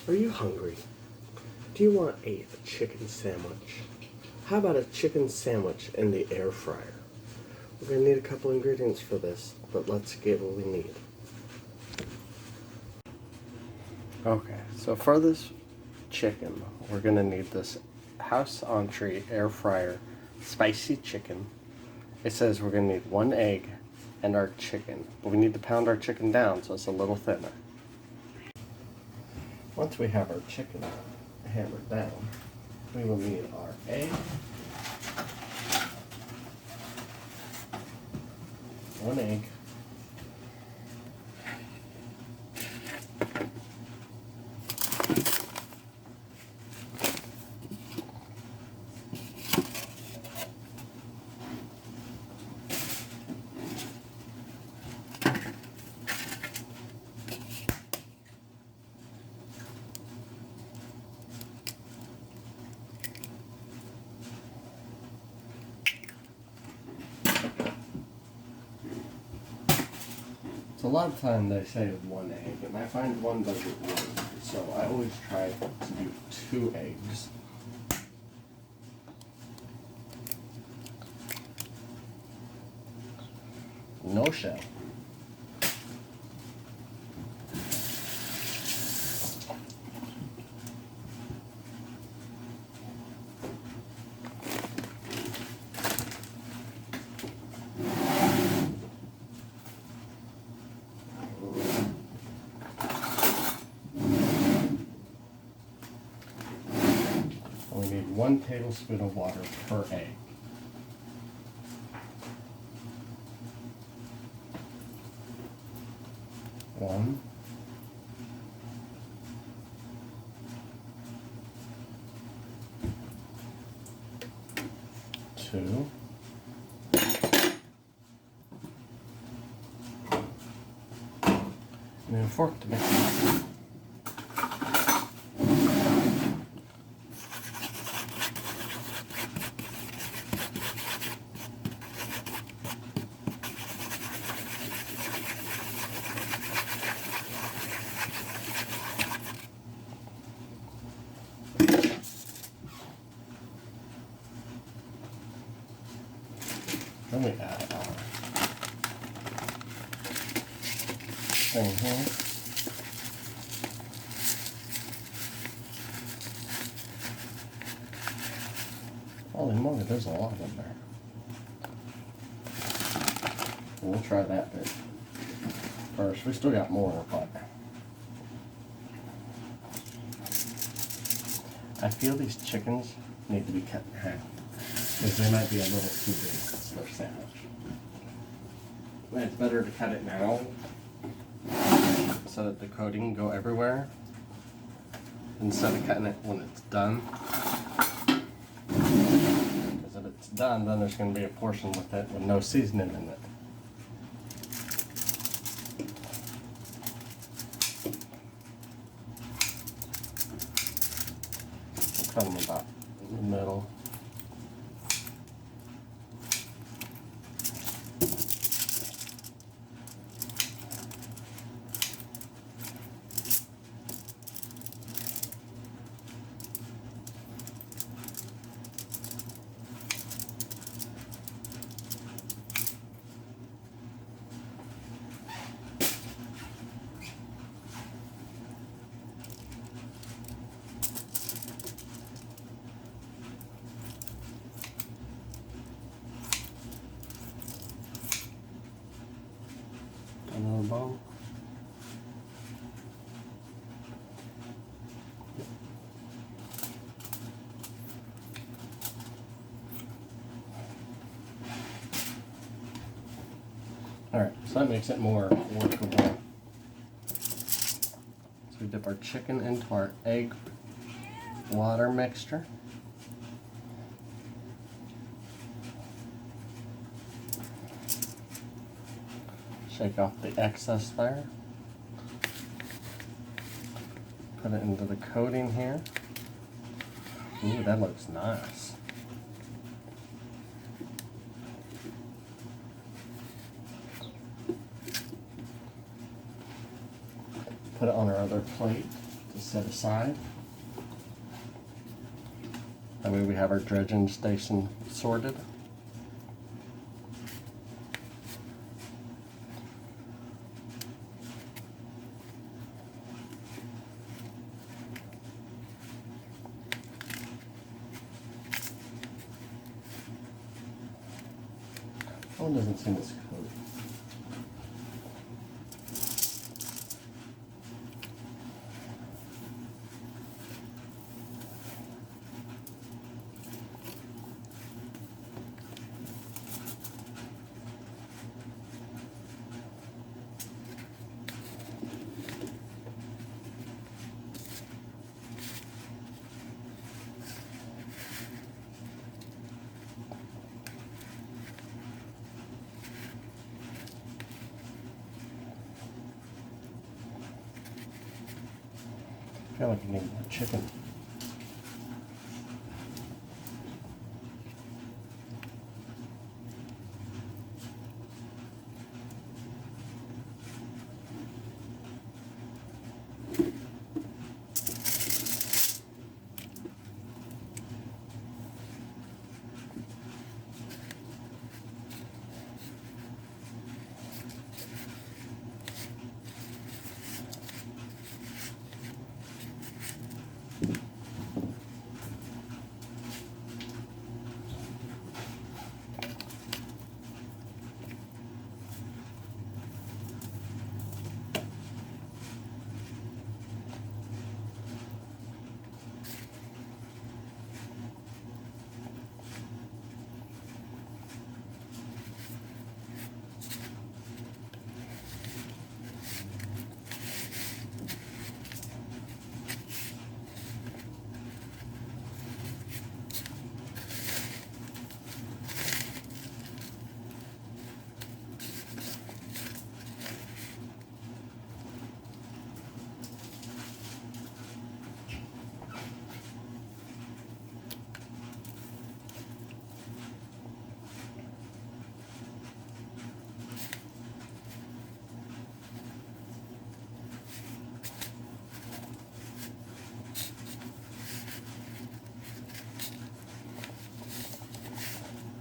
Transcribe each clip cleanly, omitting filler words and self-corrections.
Are you hungry? Do you want a chicken sandwich? How about a chicken sandwich in the air fryer? We're going to need a couple ingredients for this, but let's get what we need. Okay, so for this chicken, we're going to need this House Autry air fryer spicy chicken. It says we're going to need 1 egg and our chicken, but we need to pound our chicken down so it's a little thinner. Once we have our chicken hammered down, we will need our egg, 1 egg, so a lot of time they say 1 egg, and I find 1 doesn't work, so I always try to do 2 eggs. No shell. We need 1 tablespoon of water per egg. One, 2, and then a fork to mix it. Then we add our thing here. Holy moly, there's a lot in there. We'll try that bit first. We still got more, but I feel these chickens need to be cut in half because they might be a little too big for their sandwich. It's better to cut it now so that the coating can go everywhere instead of cutting it when it's done. Because if it's done, then there's going to be a portion with it with no seasoning in it. Cut them about in the middle. Another bowl. Alright, so that makes it more workable. So we dip our chicken into our egg water mixture. Shake off the excess there. Put it into the coating here. Ooh, that looks nice. Put it on our other plate. to set aside. That way we have our dredging station sorted. One doesn't seem as cool. I feel like you need more chicken.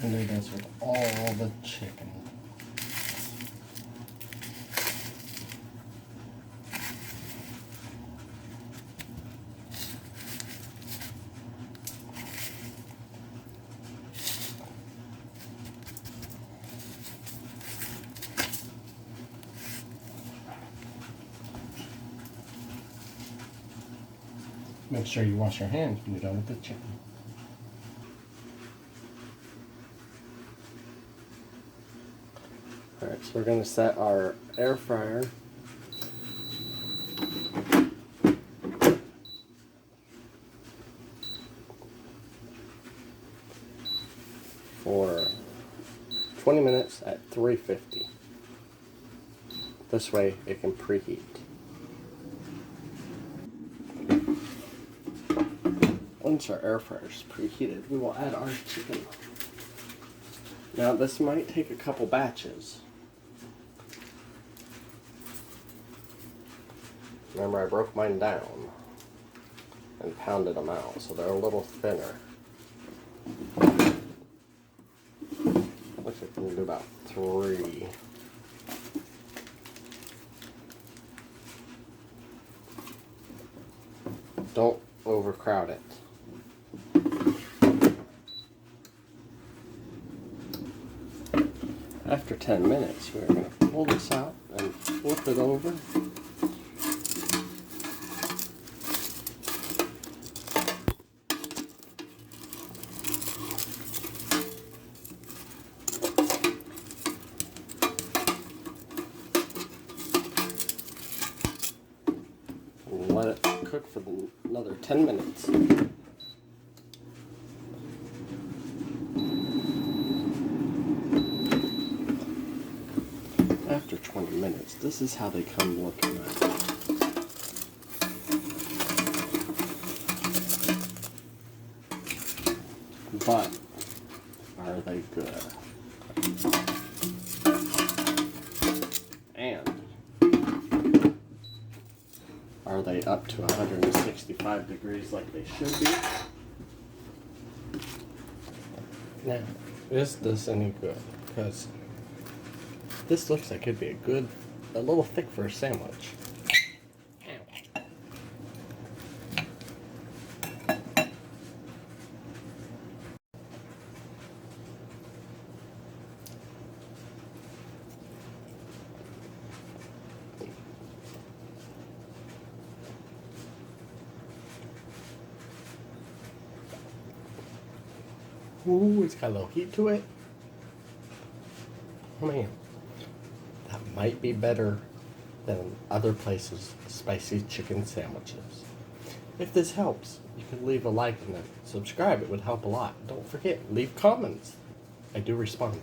And do this with all the chicken. Make sure you wash your hands when you're done with the chicken. Alright, so we're going to set our air fryer for 20 minutes at 350. This way it can preheat. Once our air fryer is preheated, we will add our chicken. Now this might take a couple batches. Remember, I broke mine down and pounded them out, so they're a little thinner. Looks like we can do about 3. Don't overcrowd it. After 10 minutes, we're going to pull this out and flip it over. And let it cook for another 10 minutes. After 20 minutes, this is how they come looking like. But are they good? And are they up to 165 degrees like they should be. Now, is this any good? Because this looks like it'd be a little thick for a sandwich. Ooh, it's got a little heat to it. Oh man, that might be better than other places' spicy chicken sandwiches. If this helps, you can leave a like and subscribe. It would help a lot. Don't forget, leave comments. I do respond.